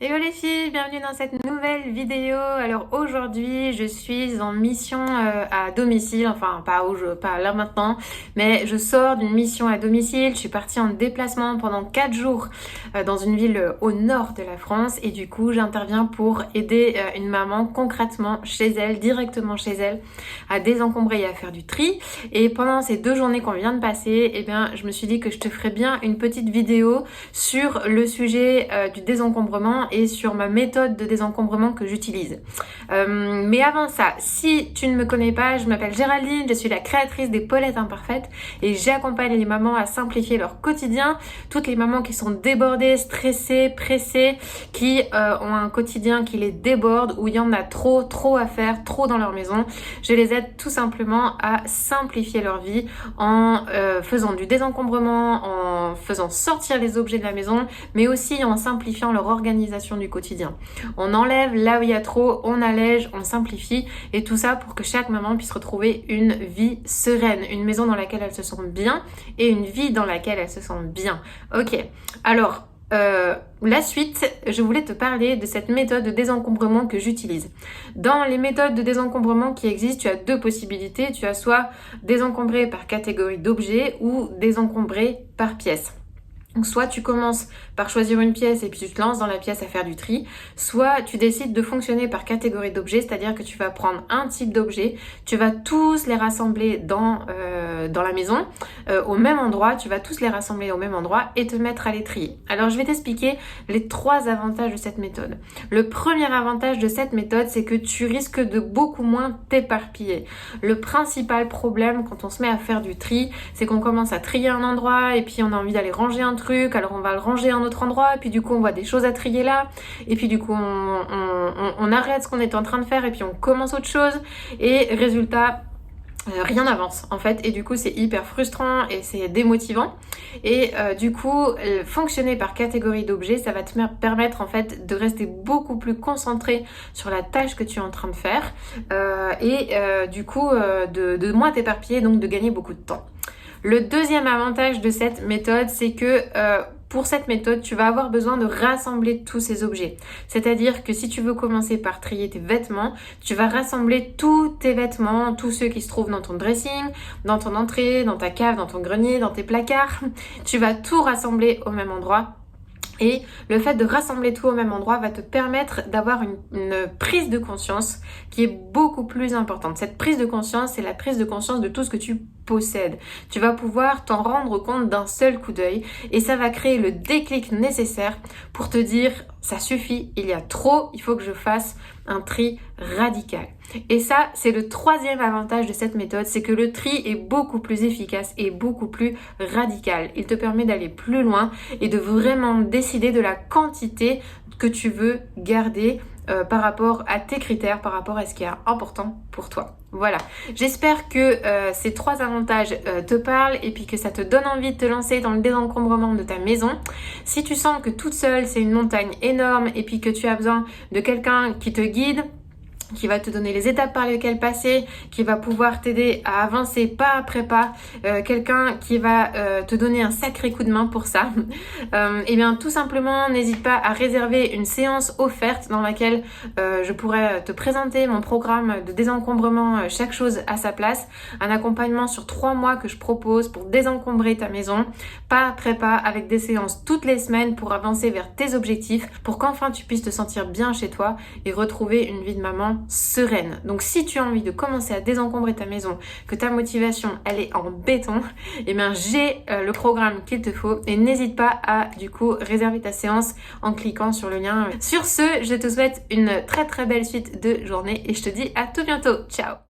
Hello les filles, bienvenue dans cette nouvelle vidéo. Alors aujourd'hui je suis en mission à domicile, enfin pas là maintenant, mais je sors d'une mission à domicile. Je suis partie en déplacement pendant 4 jours dans une ville au nord de la France et du coup j'interviens pour aider une maman concrètement chez elle, directement chez elle, à désencombrer et à faire du tri. Et pendant ces 2 journées qu'on vient de passer, eh bien je me suis dit que je te ferais bien une petite vidéo sur le sujet du désencombrement et sur ma méthode de désencombrement que j'utilise. Mais avant ça, si tu ne me connais pas, je m'appelle Géraldine, je suis la créatrice des Paulettes Imparfaites et j'accompagne les mamans à simplifier leur quotidien. Toutes les mamans qui sont débordées, stressées, pressées, qui ont un quotidien qui les déborde, où il y en a trop à faire, trop dans leur maison. Je les aide tout simplement à simplifier leur vie en faisant du désencombrement, en faisant sortir les objets de la maison, mais aussi en simplifiant leur organisation du quotidien. On enlève là où il y a trop, on allège, on simplifie et tout ça pour que chaque maman puisse retrouver une vie sereine, une maison dans laquelle elle se sent bien et une vie dans laquelle elle se sent bien. Ok, alors la suite, je voulais te parler de cette méthode de désencombrement que j'utilise. Dans les méthodes de désencombrement qui existent, tu as 2 possibilités. Tu as soit désencombrer par catégorie d'objets ou désencombrer par pièce. Donc soit tu commences par choisir une pièce et puis tu te lances dans la pièce à faire du tri, soit tu décides de fonctionner par catégorie d'objets, c'est-à-dire que tu vas prendre un type d'objet, tu vas tous les rassembler dans la maison, au même endroit, tu vas tous les rassembler au même endroit et te mettre à les trier. Alors je vais t'expliquer les 3 avantages de cette méthode. Le premier avantage de cette méthode, c'est que tu risques de beaucoup moins t'éparpiller. Le principal problème quand on se met à faire du tri, c'est qu'on commence à trier un endroit et puis on a envie d'aller ranger un truc, alors on va le ranger à un autre endroit, et puis du coup on voit des choses à trier là, et puis du coup on arrête ce qu'on est en train de faire et puis on commence autre chose, et résultat, rien n'avance en fait, et du coup c'est hyper frustrant et c'est démotivant. Et du coup fonctionner par catégorie d'objets, ça va te permettre en fait de rester beaucoup plus concentré sur la tâche que tu es en train de faire, du coup de moins t'éparpiller, donc de gagner beaucoup de temps. Le deuxième avantage de cette méthode, c'est que pour cette méthode, tu vas avoir besoin de rassembler tous ces objets. C'est-à-dire que si tu veux commencer par trier tes vêtements, tu vas rassembler tous tes vêtements, tous ceux qui se trouvent dans ton dressing, dans ton entrée, dans ta cave, dans ton grenier, dans tes placards. Tu vas tout rassembler au même endroit. Et le fait de rassembler tout au même endroit va te permettre d'avoir une prise de conscience qui est beaucoup plus importante. Cette prise de conscience, c'est la prise de conscience de tout ce que tu possèdes. Tu vas pouvoir t'en rendre compte d'un seul coup d'œil et ça va créer le déclic nécessaire pour te dire ça suffit, il y a trop, il faut que je fasse un tri radical. Et ça, c'est le 3e avantage de cette méthode, c'est que le tri est beaucoup plus efficace et beaucoup plus radical. Il te permet d'aller plus loin et de vraiment décider de la quantité que tu veux garder par rapport à tes critères, par rapport à ce qui est important pour toi. Voilà, j'espère que ces 3 avantages te parlent et puis que ça te donne envie de te lancer dans le désencombrement de ta maison. Si tu sens que toute seule c'est une montagne énorme et puis que tu as besoin de quelqu'un qui te guide, qui va te donner les étapes par lesquelles passer, qui va pouvoir t'aider à avancer pas après pas, quelqu'un qui va te donner un sacré coup de main pour ça, et bien tout simplement n'hésite pas à réserver une séance offerte dans laquelle je pourrais te présenter mon programme de désencombrement, chaque chose à sa place, un accompagnement sur 3 mois que je propose pour désencombrer ta maison, pas après pas, avec des séances toutes les semaines pour avancer vers tes objectifs, pour qu'enfin tu puisses te sentir bien chez toi et retrouver une vie de maman sereine. Donc si tu as envie de commencer à désencombrer ta maison, que ta motivation elle est en béton, et bien j'ai le programme qu'il te faut et n'hésite pas à du coup réserver ta séance en cliquant sur le lien. Sur ce, je te souhaite une très belle suite de journée et je te dis à tout bientôt. Ciao.